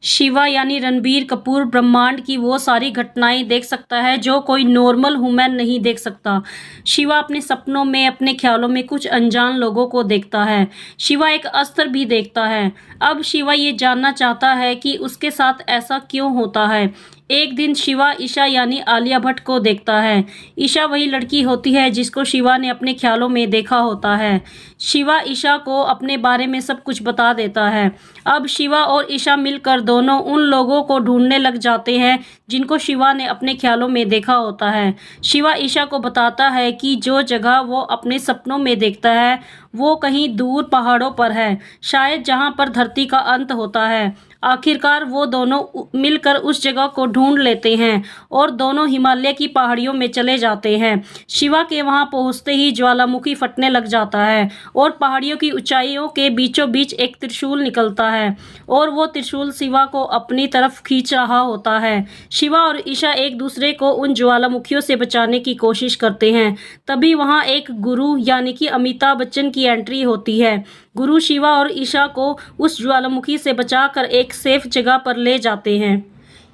शिवा यानी रणबीर कपूर ब्रह्मांड की वो सारी घटनाएं देख सकता है जो कोई नॉर्मल ह्यूमन नहीं देख सकता। शिवा अपने सपनों में, अपने ख्यालों में कुछ अनजान लोगों को देखता है। शिवा एक अस्त्र भी देखता है। अब शिवा ये जानना चाहता है कि उसके साथ ऐसा क्यों होता है। एक दिन शिवा ईशा यानी आलिया भट्ट को देखता है। ईशा वही लड़की होती है जिसको शिवा ने अपने ख्यालों में देखा होता है। शिवा ईशा को अपने बारे में सब कुछ बता देता है। अब शिवा और ईशा मिलकर दोनों उन लोगों को ढूंढने लग जाते हैं जिनको शिवा ने अपने ख्यालों में देखा होता है। शिवा ईशा को बताता है कि जो जगह वो अपने सपनों में देखता है वो कहीं दूर पहाड़ों पर है, शायद जहां पर धरती का अंत होता है। आखिरकार वो दोनों मिलकर उस जगह को ढूंढ लेते हैं और दोनों हिमालय की पहाड़ियों में चले जाते हैं। शिवा के वहां पहुंचते ही ज्वालामुखी फटने लग जाता है और पहाड़ियों की ऊंचाइयों के बीचों बीच एक त्रिशूल निकलता है और वो त्रिशूल शिवा को अपनी तरफ खींच रहा होता है। शिवा और ईशा एक दूसरे को उन ज्वालामुखियों से बचाने की कोशिश करते हैं। तभी वहां एक गुरु यानी कि अमिताभ बच्चन की एंट्री होती है। गुरु शिवा और ईशा को उस ज्वालामुखी से बचाकर एक सेफ जगह पर ले जाते हैं।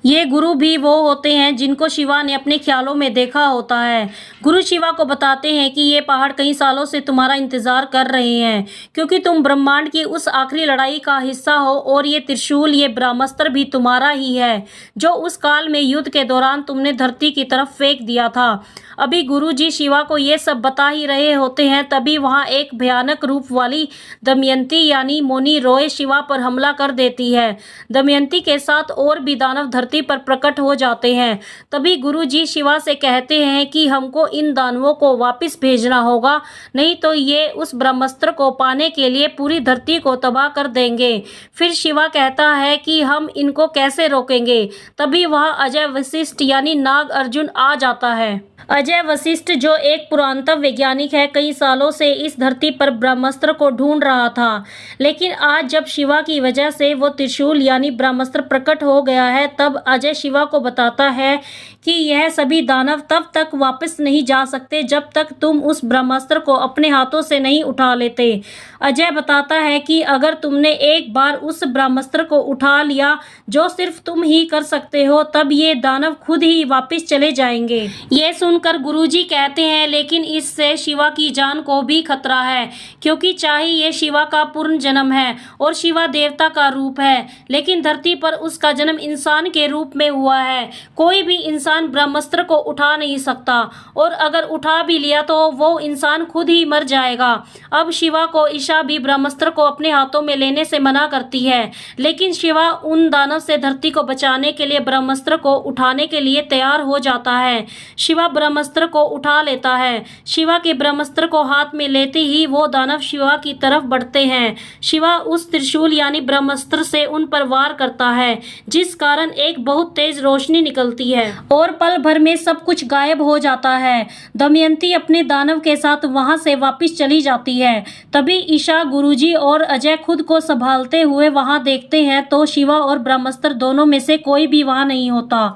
ये गुरु भी वो होते हैं जिनको शिवा ने अपने ख्यालों में देखा होता है। गुरु शिवा को बताते हैं कि ये पहाड़ कई सालों से तुम्हारा इंतजार कर रहे हैं क्योंकि तुम ब्रह्मांड की उस आखिरी लड़ाई का हिस्सा हो और ये त्रिशूल, ये ब्रह्मास्त्र भी तुम्हारा ही है जो उस काल में युद्ध के दौरान तुमने धरती की तरफ फेंक दिया था। अभी गुरुजी शिवा को ये सब बता ही रहे होते हैं, तभी वहां एक भयानक रूप वाली दमयंती यानी मोनी रॉय शिवा पर हमला कर देती है। दमयंती के साथ और भी दानव धरती पर प्रकट हो जाते हैं। तभी गुरुजी शिवा से कहते हैं कि हमको इन दानवों को वापस भेजना होगा, नहीं तो ये उस ब्रह्मास्त्र को पाने के लिए पूरी धरती को तबाह कर देंगे। फिर शिवा कहता है कि हम इनको कैसे रोकेंगे। तभी वह अजय वशिष्ठ यानी नाग अर्जुन आ जाता है। अजय वशिष्ठ जो एक पुरातत्व वैज्ञानिक है, कई सालों से इस धरती पर ब्रह्मास्त्र को ढूंढ रहा था, लेकिन आज जब शिवा की वजह से वो त्रिशूल यानी ब्रह्मास्त्र प्रकट हो गया है, तब अजय शिवा को बताता है कि यह सभी दानव तब तक वापस नहीं जा सकते जब तक तुम उस ब्रह्मास्त्र को अपने हाथों से नहीं उठा लेते। अजय बताता है कि अगर तुमने एक बार उस ब्रह्मास्त्र को उठा लिया जो सिर्फ तुम ही कर सकते हो, तब ये दानव खुद ही वापस चले जाएंगे। ये सुनकर गुरुजी कहते हैं लेकिन इससे शिवा की जान को भी खतरा है, क्योंकि चाहे ये शिवा का पूर्ण जन्म है और शिवा देवता का रूप है, लेकिन धरती पर उसका जन्म इंसान के रूप में हुआ है। कोई भी इंसान ब्रह्मास्त्र को उठा नहीं सकता और अगर उठा भी लिया तो वो इंसान खुद ही मर जाएगा। अब शिवा को ईशा भी ब्रह्मास्त्र को अपने हाथों में लेने से मना करती है, लेकिन शिवा उन दानव से धरती को बचाने के लिए ब्रह्मास्त्र को उठाने के लिए तैयार हो जाता है। शिवा ब्रह्मास्त्र को उठा लेता है। शिवा के ब्रह्मास्त्र को हाथ में लेते ही वो दानव शिवा की तरफ बढ़ते हैं। शिवा उस त्रिशूल यानी ब्रह्मास्त्र से उन पर वार करता है, जिस कारण एक बहुत तेज रोशनी निकलती है और पल भर में सब कुछ गायब हो जाता है। दमयंती अपने दानव के साथ वहां से वापस चली जाती है। तभी ईशा, गुरुजी और अजय खुद को संभालते हुए वहां देखते हैं तो शिवा और ब्रह्मास्त्र दोनों में से कोई भी वहां नहीं होता।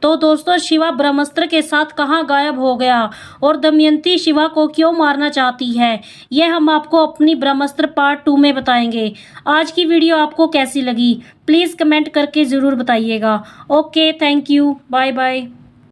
तो दोस्तों, शिवा ब्रह्मास्त्र के साथ कहाँ गायब हो गया और दमयंती शिवा को क्यों मारना चाहती है, यह हम आपको अपनी ब्रह्मास्त्र पार्ट 2 में बताएंगे। आज की वीडियो आपको कैसी लगी प्लीज़ कमेंट करके ज़रूर बताइएगा। Okay, thank you, bye bye.